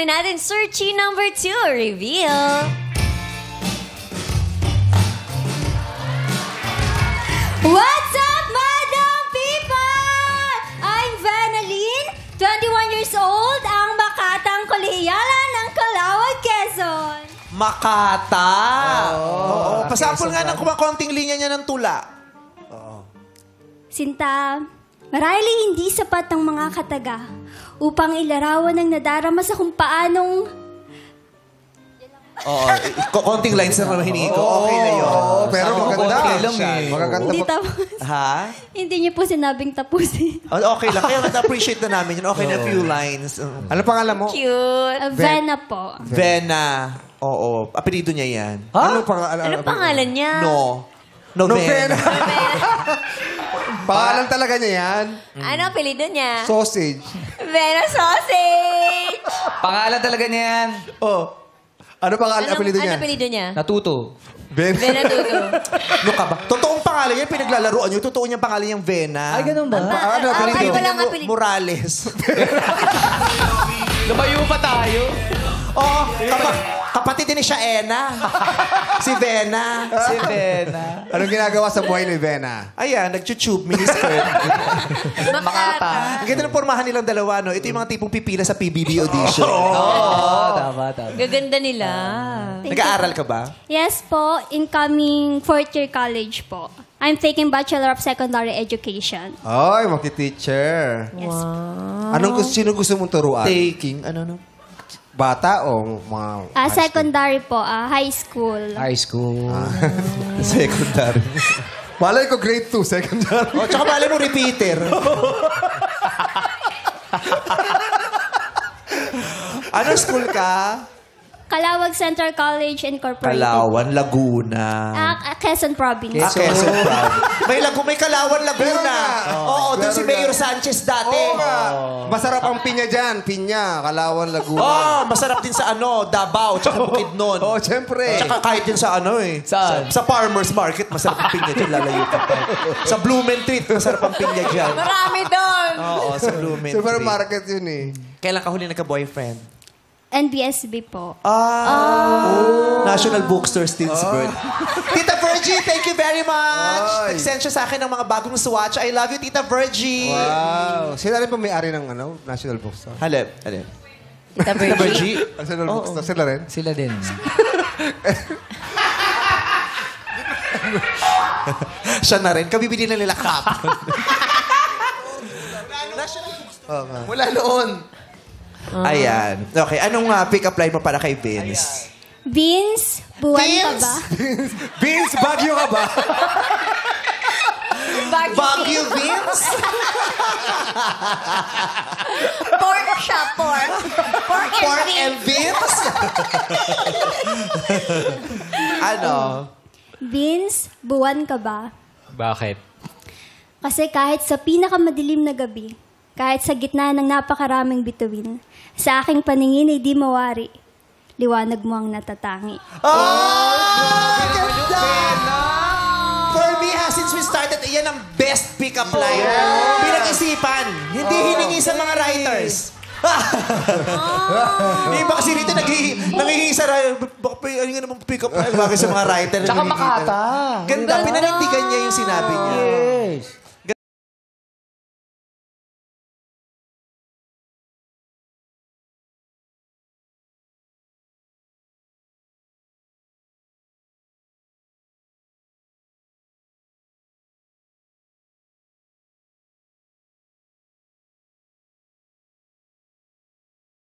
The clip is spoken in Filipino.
natin searchy number 2, reveal. What's up, Madam People? I'm Vanalyn, 21 years old, ang makatang kolehiyalan ng Calauag, Quezon. Makata. Oo. Pasapol nga ng Quezon. konting linya niya ng tula. Sinta, marahil hindi sapat ang mga kataga upang ilarawan ang nadarama sa kung paanong... Oo. Konting lines na hiningi ko. Okay na yun. Pero maganda. Okay lang eh. Magaganda Hindi po. tapos. Ha? Hindi niyo po sinabing tapusin. Okay lang. Kaya na-appreciate na namin yun. Okay na few lines. Ano pangalan mo? Cute. Vena po. Vena. Oo. Apelido niya yan. Ano pangalan? Ano pangalan niya? No. Novena. Novena. Pangalan talaga niya yan. Ano apelido niya? Sausage. Vena Sausage! Pangalan talaga niya yan. Oh. Ano pangalan apelido niya? Ano apelido niya? Natuto. Vena Tuto. Ano ka ba? Totoong pangalan yan. Pinaglalaroan nyo. Totoo niyang pangalan niyang Vena. Ay, ganun ba? Ano Ay, apelido? walang apelido. Morales. Lumayo pa tayo. Oo. Kapatid din ni siya, Ena. Si Vena. Si Bena. Anong ginagawa sa buhay ni Vena? Ayan, nag-tube, miniskirt. Makata. Ang ganda ng pormahan nilang dalawa, no? Ito yung mga tipong pipila sa PBB audition. Oo, tama. Gaganda nila. Nag-aaral ka ba? Yes po, incoming fourth year college po. I'm taking Bachelor of Secondary Education. Ay, makiteacher. Yes po. Sino gusto mong turuan? Taking, ano? Bata o mga... Secondary po, high school. High school. Secondary. Malay ko grade 2, secondary. Oh, tsaka malay mo, repeater. Ano school ka? Calauag Central College Incorporated. Kalawan, Laguna. Quezon Province. Quezon Province. May Kalawan, Laguna. Meron nga. Oo, doon si Meron Mayor nga. Sanchez dati. Oo nga. Masarap ang pinya dyan. Pinya, Calauag, Laguna. Oh, masarap din sa Davao, tsaka Bukidnon. Oo, siyempre. Tsaka kahit din sa Saan? Sa farmer's market, masarap ang pinya dyan. Lalayo ka pa. Sa Blumentritt, masarap ang pinya dyan. Marami doon. Oo, sa Blumentritt. Supermarket yun eh. Kailan ka huli nagka-boyfriend? NBSB po. National Bookstore Stillsburg. Tita Virgie, thank you very much. Ay. Nag-send siya sa akin ng mga bagong swatch. I love you, Tita Virgie. Wow. Sila rin pa may-ari ng National Bookstore? Halip. Tita Virgie. National Bookstore. Sila rin? Sila din. Siya na rin. Kabibili na nila kapon. Mula noon. Ayan. Okay, anong pick-up line mo para kay Vince? Vince, buwan ka ba? Vince, Baguio ka ba? Baguio Vince? Pork siya, pork. Pork and Vince? Ano? Vince, buwan ka ba? Bakit? Kasi kahit sa pinakamadilim na gabi, kahit sa gitna ng napakaraming bituin, sa aking paningin ay di mawari. Liwanag mo ang natatangi. Ganda! For me, since we started, yan ang best pick-up line. Pinag-isipan. Hindi hiningi sa mga writers. Yung iba kasi rito nanghihingi sa writer. Ano nga namang pick-up line? Bakit sa mga writer? Tsaka Makata. Ganda. Pinanindigan niya yung sinabi niya. Yes.